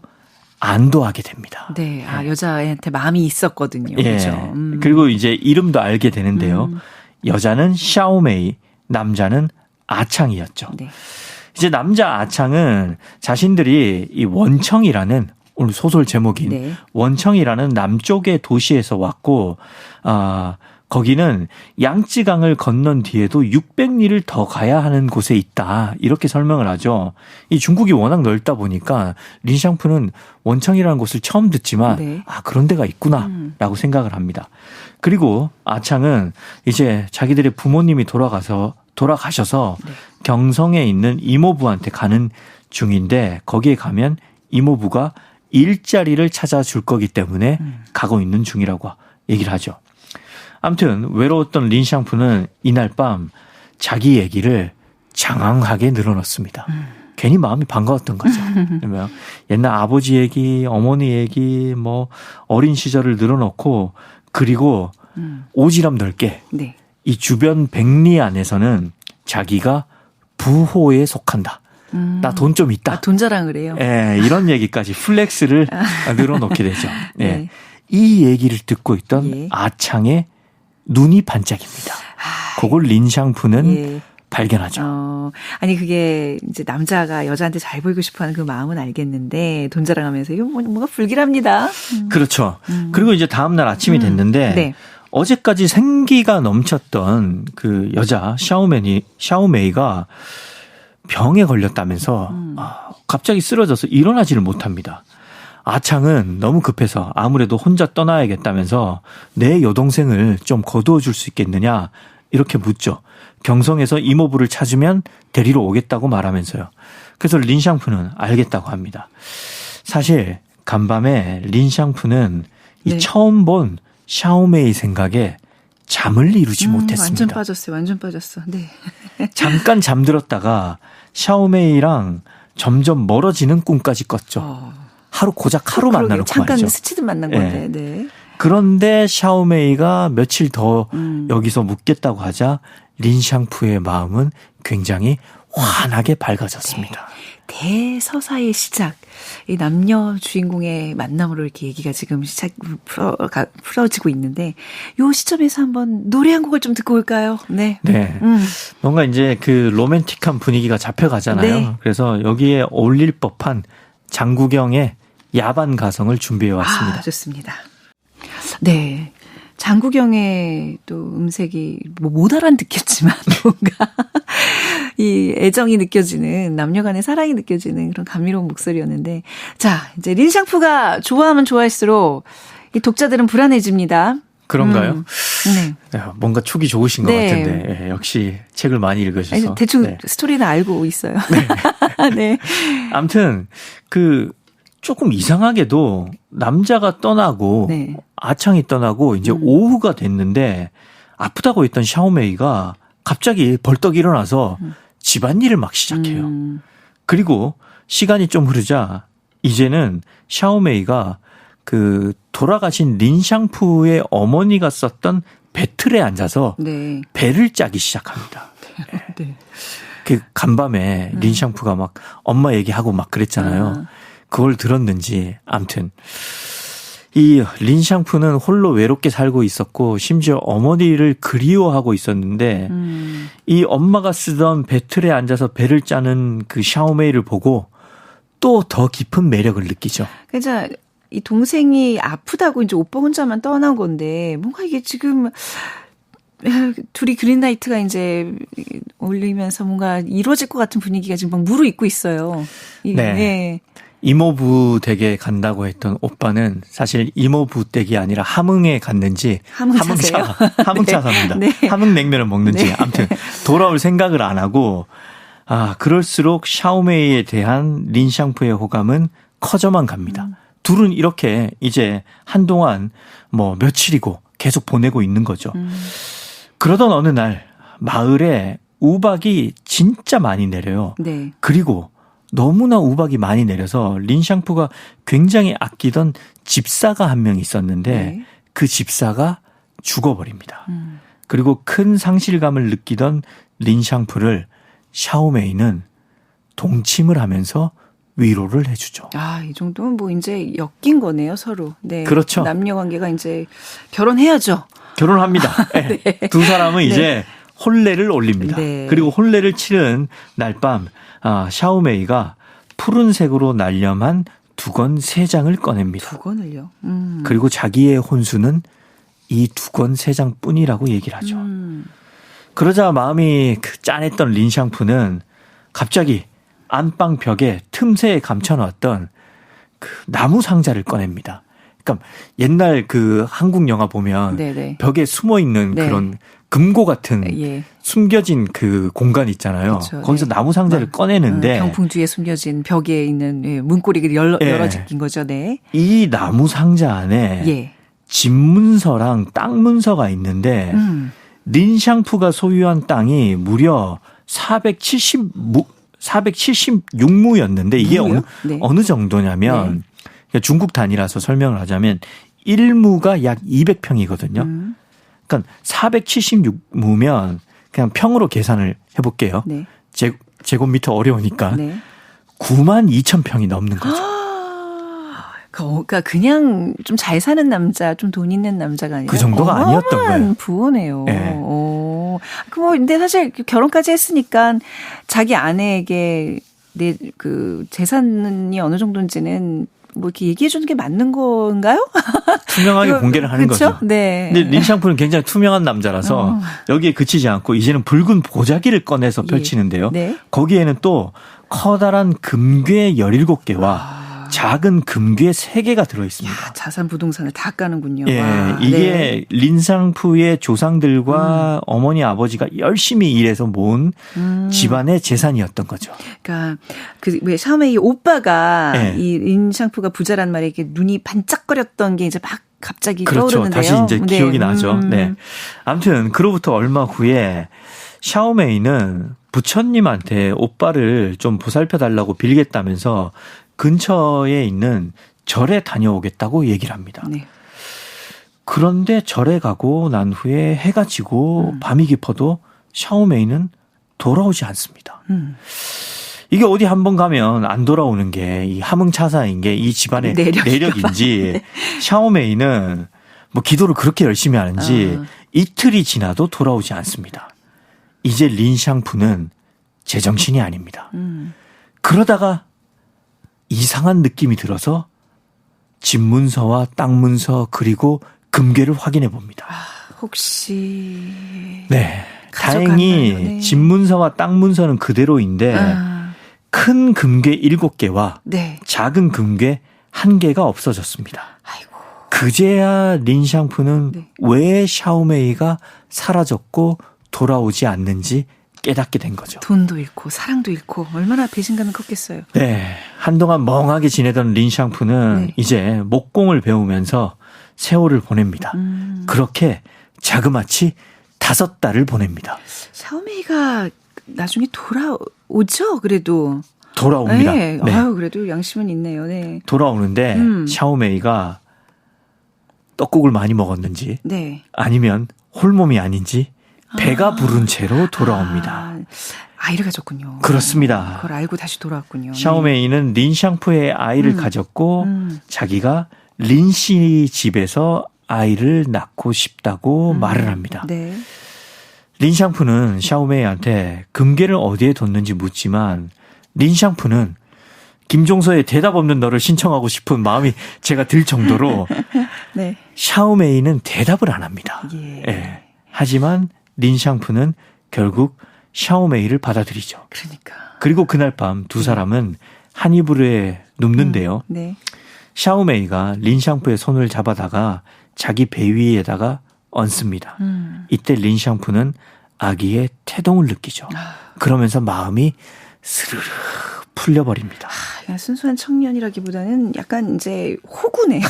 안도하게 됩니다. 네, 여자애한테 마음이 있었거든요. 예. 그렇죠. 그리고 이제 이름도 알게 되는데요. 여자는 샤오메이, 남자는 아창이었죠. 네. 이제 남자 아창은 자신들이 이 원청이라는 오늘 소설 제목인 네. 원청이라는 남쪽의 도시에서 왔고 거기는 양쯔강을 건넌 뒤에도 600리를 더 가야 하는 곳에 있다. 이렇게 설명을 하죠. 이 중국이 워낙 넓다 보니까 린샹푸는 원청이라는 곳을 처음 듣지만 네. 그런 데가 있구나라고 생각을 합니다. 그리고 아창은 이제 자기들의 부모님이 돌아가셔서 네. 경성에 있는 이모부한테 가는 중인데 거기에 가면 이모부가 일자리를 찾아줄 거기 때문에 가고 있는 중이라고 얘기를 하죠. 아무튼 외로웠던 린샹푸는 이날 밤 자기 얘기를 장황하게 늘어놓습니다. 괜히 마음이 반가웠던 거죠. 그러면 옛날 아버지 얘기, 어머니 얘기, 뭐 어린 시절을 늘어놓고 그리고 오지랖 넓게 네. 이 주변 백리 안에서는 자기가 부호에 속한다. 나 돈 좀 있다. 돈 자랑을 해요. 예, 이런 얘기까지 플렉스를 늘어놓게 되죠. 예. 네. 이 얘기를 듣고 있던 예. 아창의 눈이 반짝입니다. 그걸 린샹푸는 예. 발견하죠. 아니 그게 이제 남자가 여자한테 잘 보이고 싶어하는 그 마음은 알겠는데 돈 자랑하면서 이거 뭔가 불길합니다. 그렇죠. 그리고 이제 다음 날 아침이 됐는데 네. 어제까지 생기가 넘쳤던 그 여자 샤오메이가 병에 걸렸다면서 갑자기 쓰러져서 일어나지를 못합니다. 아창은 너무 급해서 아무래도 혼자 떠나야겠다면서 내 여동생을 좀 거두어 줄 수 있겠느냐 이렇게 묻죠. 경성에서 이모부를 찾으면 데리러 오겠다고 말하면서요. 그래서 린샹푸는 알겠다고 합니다. 사실 간밤에 린샹푸는 네. 이 처음 본 샤오메이 생각에 잠을 이루지 못했습니다. 완전 빠졌어. 네. 잠깐 잠들었다가 샤오메이랑 점점 멀어지는 꿈까지 꿨죠. 고작 하루 만나놓고 잠깐 말이죠. 스치듯 만난 건데. 네. 그런데 샤오메이가 며칠 더 여기서 묵겠다고 하자 린샹푸의 마음은 굉장히 환하게 밝아졌습니다. 대서사의 시작. 이 남녀 주인공의 만남으로 이렇게 얘기가 지금 풀어지고 있는데 요 시점에서 한번 노래 한 곡을 좀 듣고 올까요? 네. 네. 뭔가 이제 그 로맨틱한 분위기가 잡혀가잖아요. 네. 그래서 여기에 어울릴 법한 장구경의 야반 가성을 준비해 왔습니다. 좋습니다. 네. 장구경의 또 음색이 못 알아듣겠지만 뭔가 이 애정이 느껴지는 남녀 간의 사랑이 느껴지는 그런 감미로운 목소리였는데 자 이제 린샹푸가 좋아하면 좋아할수록 이 독자들은 불안해집니다. 그런가요? 네. 뭔가 촉이 좋으신 것 네. 같은데 역시 책을 많이 읽으셔서 아니, 대충 네. 스토리는 알고 있어요. 네. 아무튼 조금 이상하게도 남자가 떠나고 네. 아창이 떠나고 이제 오후가 됐는데 아프다고 했던 샤오메이가 갑자기 벌떡 일어나서 집안일을 막 시작해요. 그리고 시간이 좀 흐르자 이제는 샤오메이가 그 돌아가신 린샹푸의 어머니가 썼던 배틀에 앉아서 네. 배를 짜기 시작합니다. 네. 그 간밤에 린샹푸가 막 엄마 얘기하고 막 그랬잖아요. 그걸 들었는지 아무튼 이 린샹푸는 홀로 외롭게 살고 있었고 심지어 어머니를 그리워하고 있었는데 이 엄마가 쓰던 배틀에 앉아서 배를 짜는 그 샤오메이를 보고 또 더 깊은 매력을 느끼죠. 그러니까 이 동생이 아프다고 이제 오빠 혼자만 떠난 건데 뭔가 이게 지금 둘이 그린라이트가 이제 올리면서 뭔가 이루어질 것 같은 분위기가 지금 막 무르익고 있어요. 네. 네. 이모부 댁에 간다고 했던 오빠는 사실 이모부 댁이 아니라 함흥에 갔는지 함흥차세요? 함흥차 삽니다. 네. 함흥냉면을 먹는지 네. 아무튼 돌아올 생각을 안 하고 그럴수록 샤오메이에 대한 린샹푸의 호감은 커져만 갑니다. 둘은 이렇게 이제 한동안 뭐 며칠이고 계속 보내고 있는 거죠. 그러던 어느 날 마을에 우박이 진짜 많이 내려요. 네. 그리고 너무나 우박이 많이 내려서 린샹푸가 굉장히 아끼던 집사가 한 명 있었는데 네. 그 집사가 죽어버립니다. 그리고 큰 상실감을 느끼던 린샹푸를 샤오메이는 동침을 하면서 위로를 해주죠. 이 정도면 뭐 이제 엮인 거네요, 서로. 네. 그렇죠. 남녀 관계가 이제 결혼해야죠. 결혼합니다. 네. 두 사람은 이제 혼례를 올립니다. 네. 그리고 혼례를 치른 날 밤 샤오메이가 푸른색으로 날렴한 두건 3장을 꺼냅니다. 두 건을요. 그리고 자기의 혼수는 이 2권 3장뿐이라고 얘기를 하죠. 그러자 마음이 짠했던 린샹푸는 갑자기 안방 벽에 틈새에 감춰놨던 그 나무 상자를 꺼냅니다. 그러니까 옛날 그 한국 영화 보면 네네. 벽에 숨어 있는 네. 그런 금고 같은 예. 숨겨진 그 공간 있잖아요. 그렇죠. 거기서 네. 나무 상자를 꺼내는데 병풍 뒤에 숨겨진 벽에 있는 예, 문고리가 열어진 거죠. 네. 이 나무 상자 안에 예. 집문서랑 땅 문서가 있는데 린샹푸가 소유한 땅이 무려 476무였는데 이게 무요? 네. 어느 정도냐면 중국 단위라서 설명을 하자면 1무가 약 200평이거든요. 그러니까 476무면 그냥 평으로 계산을 해볼게요. 네. 제곱미터 어려우니까 네. 92,000평이 넘는 거죠. 그러니까 그냥 좀 잘 사는 남자, 좀 돈 있는 남자가 아니라 그 정도가 아니었던 거예요. 부호네요. 네. 오. 근데 사실 결혼까지 했으니까 자기 아내에게 내 그 재산이 어느 정도인지는 뭐 이렇게 얘기해 주는 게 맞는 건가요? 투명하게 공개를 하는 그렇죠? 거죠. 네. 근데 린샹푸는 굉장히 투명한 남자라서 여기에 그치지 않고 이제는 붉은 보자기를 꺼내서 펼치는데요. 네. 거기에는 또 커다란 금괴 17개와 작은 금괴 3개가 들어있습니다. 자산 부동산을 다 까는군요. 예, 와, 이게 네. 린샹푸의 조상들과 어머니 아버지가 열심히 일해서 모은 집안의 재산이었던 거죠. 그러니까 그 왜 샤오메이 오빠가 네. 이 린샹푸가 부자란 말에 이렇게 눈이 반짝거렸던 게 이제 막 갑자기 그렇죠. 떠오르는데요. 다시 이제 기억이 나죠. 네. 아무튼 그로부터 얼마 후에 샤오메이는 부처님한테 오빠를 좀 보살펴 달라고 빌겠다면서 근처에 있는 절에 다녀오겠다고 얘기를 합니다. 네. 그런데 절에 가고 난 후에 해가 지고 밤이 깊어도 샤오메이는 돌아오지 않습니다. 이게 어디 한번 가면 안 돌아오는 게 이 함흥차사인 게 이 집안의 내력인지 네. 샤오메이는 뭐 기도를 그렇게 열심히 하는지 이틀이 지나도 돌아오지 않습니다. 이제 린샹푸는 제정신이 아닙니다. 그러다가 이상한 느낌이 들어서 집문서와 땅문서 그리고 금괴를 확인해 봅니다. 혹시 네. 다행히 네. 집문서와 땅문서는 그대로인데 큰 금괴 7개와 네. 작은 금괴 1개가 없어졌습니다. 아이고. 그제야 린샹푸는 네. 왜 샤오메이가 사라졌고 돌아오지 않는지 깨닫게 된 거죠. 돈도 잃고 사랑도 잃고 얼마나 배신감이 컸겠어요. 네. 한동안 멍하게 지내던 린샹푸는 네. 이제 목공을 배우면서 세월을 보냅니다. 그렇게 자그마치 5달을 보냅니다. 샤오메이가 나중에 돌아오죠, 그래도. 돌아옵니다. 네. 네. 아유, 그래도 양심은 있네요. 네. 돌아오는데 샤오메이가 떡국을 많이 먹었는지 네. 아니면 홀몸이 아닌지 배가 부른 채로 돌아옵니다. 아이를 가졌군요. 그렇습니다. 그걸 알고 다시 돌아왔군요. 샤오메이는 린샹푸의 아이를 가졌고 자기가 린씨 집에서 아이를 낳고 싶다고 말을 합니다. 네. 린샹푸는 샤오메이한테 금괴를 어디에 뒀는지 묻지만 린샹푸는 김종서의 대답 없는 너를 신청하고 싶은 마음이 제가 들 정도로 네. 샤오메이는 대답을 안 합니다. 예. 예. 하지만 린샹푸는 결국 샤오메이를 받아들이죠. 그러니까. 그리고 그날 밤 두 사람은 한 이불에 눕는데요. 네. 샤오메이가 린샹푸의 손을 잡아다가 자기 배 위에다가 얹습니다. 이때 린샹푸는 아기의 태동을 느끼죠. 그러면서 마음이 스르르 풀려버립니다. 그냥 순수한 청년이라기보다는 약간 이제 호구네요.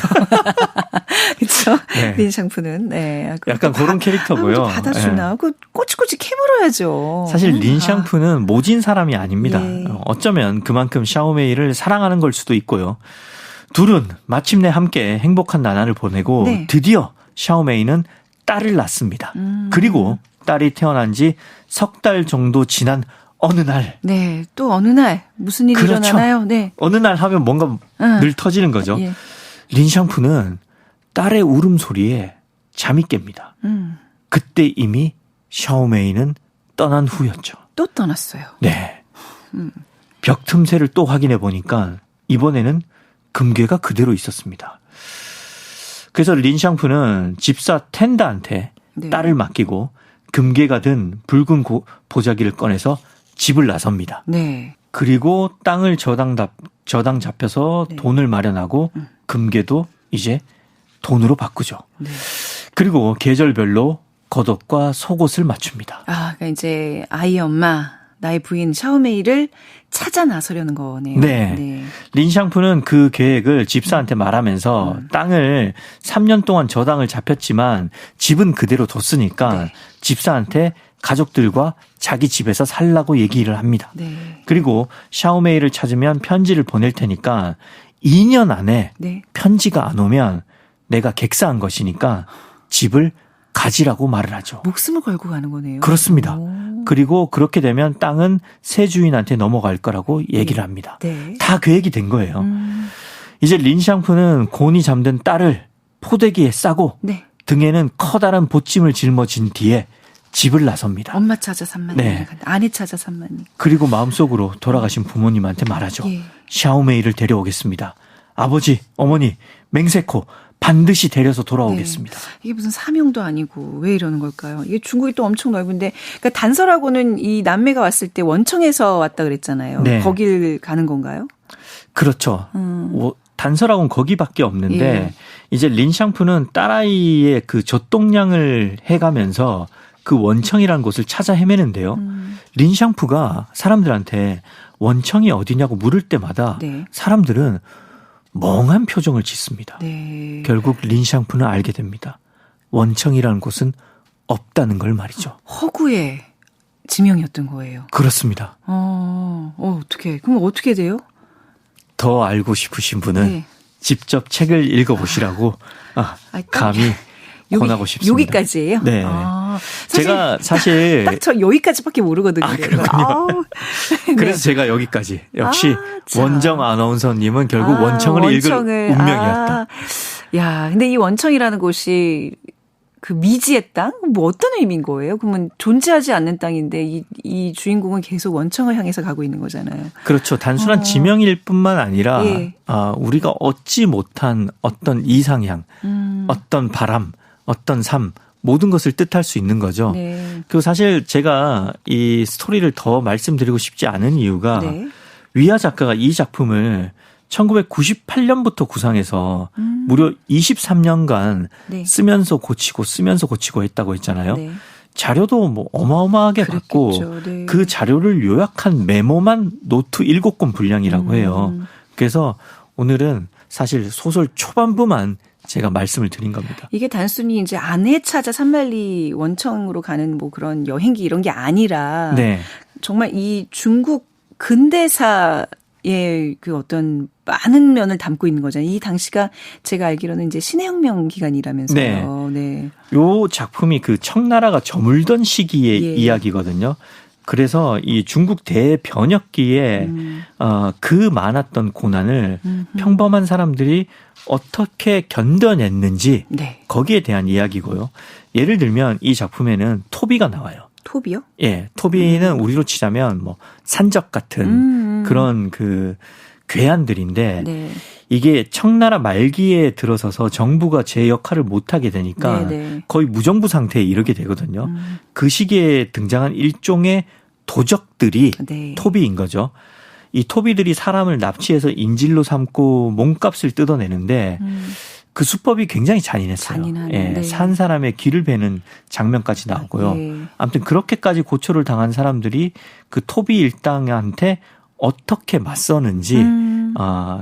그렇죠? 네. 린샹푸는 네. 약간 그런 캐릭터고요. 받아주나? 네. 그 꼬치꼬치 캐물어야죠. 사실 린샹푸는 모진 사람이 아닙니다. 예. 어쩌면 그만큼 샤오메이를 사랑하는 걸 수도 있고요. 둘은 마침내 함께 행복한 나날을 보내고 네. 드디어 샤오메이는 딸을 낳습니다. 그리고 딸이 태어난 지 3달 정도 지난 어느 날. 네. 또 어느 날 무슨 일이 그렇죠. 일어나나요? 네. 어느 날 하면 뭔가 늘 터지는 거죠. 예. 린샹푸는 딸의 울음소리에 잠이 깹니다. 그때 이미 샤오메이는 떠난 후였죠. 또 떠났어요. 네. 벽 틈새를 또 확인해 보니까 이번에는 금괴가 그대로 있었습니다. 그래서 린샹푸는 집사 텐다한테 네. 딸을 맡기고 금괴가 든 붉은 보자기를 꺼내서 집을 나섭니다. 네. 그리고 땅을 저당 잡혀서 네. 돈을 마련하고 금괴도 이제 돈으로 바꾸죠. 네. 그리고 계절별로 겉옷과 속옷을 맞춥니다. 아, 그러니까 이제 아이 엄마, 나의 부인 샤오메이를 찾아 나서려는 거네요. 네. 린샹푸는 그 계획을 집사한테 말하면서 땅을 3년 동안 저당을 잡혔지만 집은 그대로 뒀으니까 네. 집사한테 가족들과 자기 집에서 살라고 얘기를 합니다. 네. 그리고 샤오메이를 찾으면 편지를 보낼 테니까 2년 안에 네. 편지가 안 오면 내가 객사한 것이니까 집을 가지라고 말을 하죠. 목숨을 걸고 가는 거네요. 그렇습니다. 오. 그리고 그렇게 되면 땅은 새 주인한테 넘어갈 거라고 얘기를 합니다. 네. 다 계획이 된 거예요. 이제 린샹푸는 곤히 잠든 딸을 포대기에 싸고 네. 등에는 커다란 보찜을 짊어진 뒤에 집을 나섭니다. 엄마 찾아 3만 네. 년. 아내 찾아 3만 년. 그리고 마음속으로 돌아가신 부모님한테 말하죠. 예. 샤오메이를 데려오겠습니다. 아버지, 어머니, 맹세코 반드시 데려서 돌아오겠습니다. 네. 이게 무슨 사명도 아니고 왜 이러는 걸까요? 이게 중국이 또 엄청 넓은데, 그러니까 단설하고는 이 남매가 왔을 때 원청에서 왔다 그랬잖아요. 네. 거길 가는 건가요? 그렇죠. 단설하고는 거기밖에 없는데 예. 이제 린샹푸는 딸아이의 그 젖동량을 해가면서 그 원청이라는 곳을 찾아 헤매는데요. 린샹푸가 사람들한테 원청이 어디냐고 물을 때마다 네. 사람들은 멍한 표정을 짓습니다. 네. 결국 린샹푸는 알게 됩니다. 원청이라는 곳은 없다는 걸 말이죠. 허구의 지명이었던 거예요. 그렇습니다. 어떻게? 그럼 어떻게 돼요? 더 알고 싶으신 분은 네. 직접 책을 읽어보시라고 감히 권하고 싶습니다. 여기까지예요? 네. 제가 사실 딱 저 여기까지밖에 모르거든요. 그렇군요. 그래서 제가 여기까지. 역시 원정 아나운서님은 결국 원청을 읽을 운명이었다. 야, 근데 이 원청이라는 곳이 그 미지의 땅? 뭐 어떤 의미인 거예요? 그러면 존재하지 않는 땅인데 이 주인공은 계속 원청을 향해서 가고 있는 거잖아요. 그렇죠. 단순한 지명일 뿐만 아니라 예. 우리가 얻지 못한 어떤 이상향, 어떤 바람, 어떤 삶 모든 것을 뜻할 수 있는 거죠. 네. 그리고 사실 제가 이 스토리를 더 말씀드리고 싶지 않은 이유가 네. 위아 작가가 이 작품을 1998년부터 구상해서 무려 23년간 네. 쓰면서 고치고 했다고 했잖아요. 네. 자료도 뭐 어마어마하게 받고 네. 그 자료를 요약한 메모만 노트 7권 분량이라고 해요. 그래서 오늘은 사실 소설 초반부만 제가 말씀을 드린 겁니다. 이게 단순히 이제 아내 찾아 산말리 원청으로 가는 뭐 그런 여행기 이런 게 아니라 네. 정말 이 중국 근대사의 그 어떤 많은 면을 담고 있는 거잖아요. 이 당시가 제가 알기로는 이제 신해혁명 기간이라면서요. 네. 요 작품이 그 청나라가 저물던 시기의 예. 이야기거든요. 그래서 이 중국 대변혁기에 그 많았던 고난을 평범한 사람들이 어떻게 견뎌냈는지 네. 거기에 대한 이야기고요. 예를 들면 이 작품에는 토비가 나와요. 토비요? 예, 토비는 우리로 치자면 뭐 산적 같은 그런 그 괴한들인데 네. 이게 청나라 말기에 들어서서 정부가 제 역할을 못하게 되니까 네. 거의 무정부 상태에 이르게 되거든요. 그 시기에 등장한 일종의 도적들이 네. 토비인 거죠. 이 토비들이 사람을 납치해서 인질로 삼고 몸값을 뜯어내는데 그 수법이 굉장히 잔인했어요. 예, 네. 산 사람의 길을 베는 장면까지 나오고요. 네. 아무튼 그렇게까지 고초를 당한 사람들이 그 토비 일당한테 어떻게 맞서는지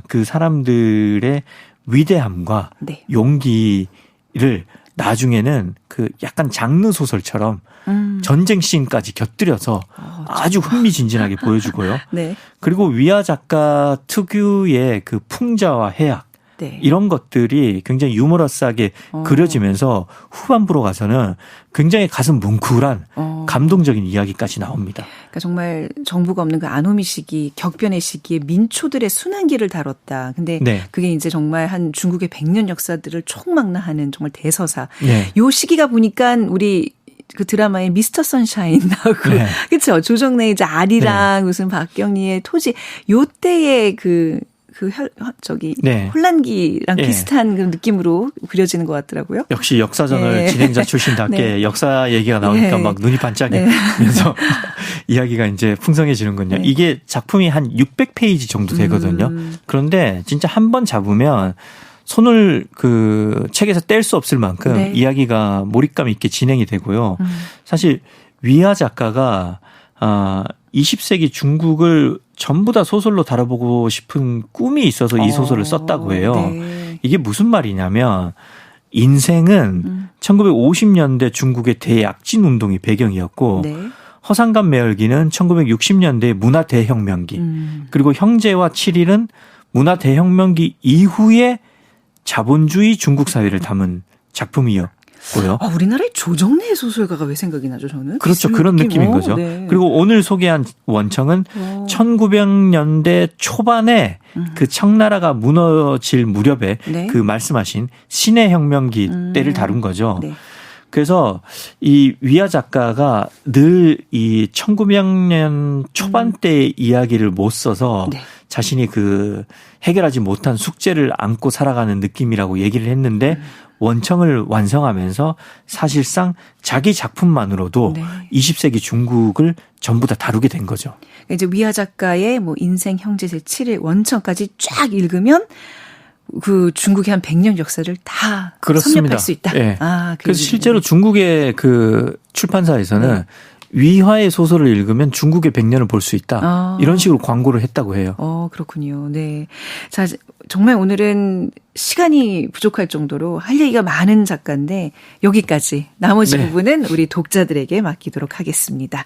그 사람들의 위대함과 네. 용기를 나중에는 그 약간 장르 소설처럼 전쟁 씬까지 곁들여서 아주 흥미진진하게 보여주고요. 네. 그리고 위아 작가 특유의 그 풍자와 해악 네. 이런 것들이 굉장히 유머러스하게 그려지면서 후반부로 가서는 굉장히 가슴 뭉클한 감동적인 이야기까지 나옵니다. 그러니까 정말 정부가 없는 그 아노미 시기, 격변의 시기에 민초들의 순환기를 다뤘다. 근데 네. 그게 이제 정말 한 중국의 100년 역사들을 총망라하는 정말 대서사. 네. 요 시기가 보니까 우리 그 드라마에 미스터 선샤인 나오고 네. 그렇죠. 조정래 이제 아리랑 무슨 박경리의 토지 요 때의 그 네. 혼란기랑 네. 비슷한 그 느낌으로 그려지는 것 같더라고요. 역시 역사전을 네. 진행자 출신답게 네. 역사 얘기가 나오니까 네. 막 눈이 반짝이면서 이야기가 이제 풍성해지는군요. 네. 이게 작품이 한 600페이지 정도 되거든요. 그런데 진짜 한 번 잡으면 손을 그 책에서 뗄 수 없을 만큼 네. 이야기가 몰입감 있게 진행이 되고요. 사실 위아 작가가 20세기 중국을 전부 다 소설로 다뤄보고 싶은 꿈이 있어서 이 소설을 썼다고 해요. 네. 이게 무슨 말이냐면 인생은 1950년대 중국의 대약진 운동이 배경이었고 네. 허상감 매열기는 1960년대 문화 대혁명기 그리고 형제와 7일은 문화 대혁명기 이후에 자본주의 중국 사회를 담은 작품이었고요. 우리나라의 조정래 소설가가 왜 생각이 나죠, 저는? 그렇죠. 비슷한 그런 느낌. 느낌인 거죠. 네. 그리고 오늘 소개한 원청은 1900년대 초반에 그 청나라가 무너질 무렵에 네. 그 말씀하신 신의 혁명기 때를 다룬 거죠. 네. 그래서 이 위아 작가가 늘 이 1900년 초반대의 이야기를 못 써서 네. 자신이 그 해결하지 못한 숙제를 안고 살아가는 느낌이라고 얘기를 했는데 원청을 완성하면서 사실상 자기 작품만으로도 네. 20세기 중국을 전부 다 다루게 된 거죠. 이제 위아 작가의 뭐 인생 형제 제7일 원청까지 쫙 읽으면 그 중국의 한 100년 역사를 다 그렇습니다. 섭렵할 수 있다. 네. 그 그래서 얘기군요. 실제로 중국의 그 출판사에서는 네. 위화의 소설을 읽으면 중국의 100년을 볼 수 있다. 이런 식으로 광고를 했다고 해요. 그렇군요. 네. 자, 정말 오늘은 시간이 부족할 정도로 할 얘기가 많은 작가인데 여기까지 나머지 네. 부분은 우리 독자들에게 맡기도록 하겠습니다.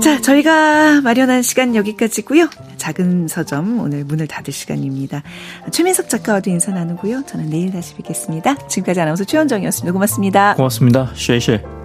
자, 저희가 마련한 시간 여기까지고요. 작은 서점 오늘 문을 닫을 시간입니다. 최민석 작가와도 인사 나누고요. 저는 내일 다시 뵙겠습니다. 지금까지 아나운서 최원정이었습니다. 고맙습니다. 고맙습니다. 쉐쉐.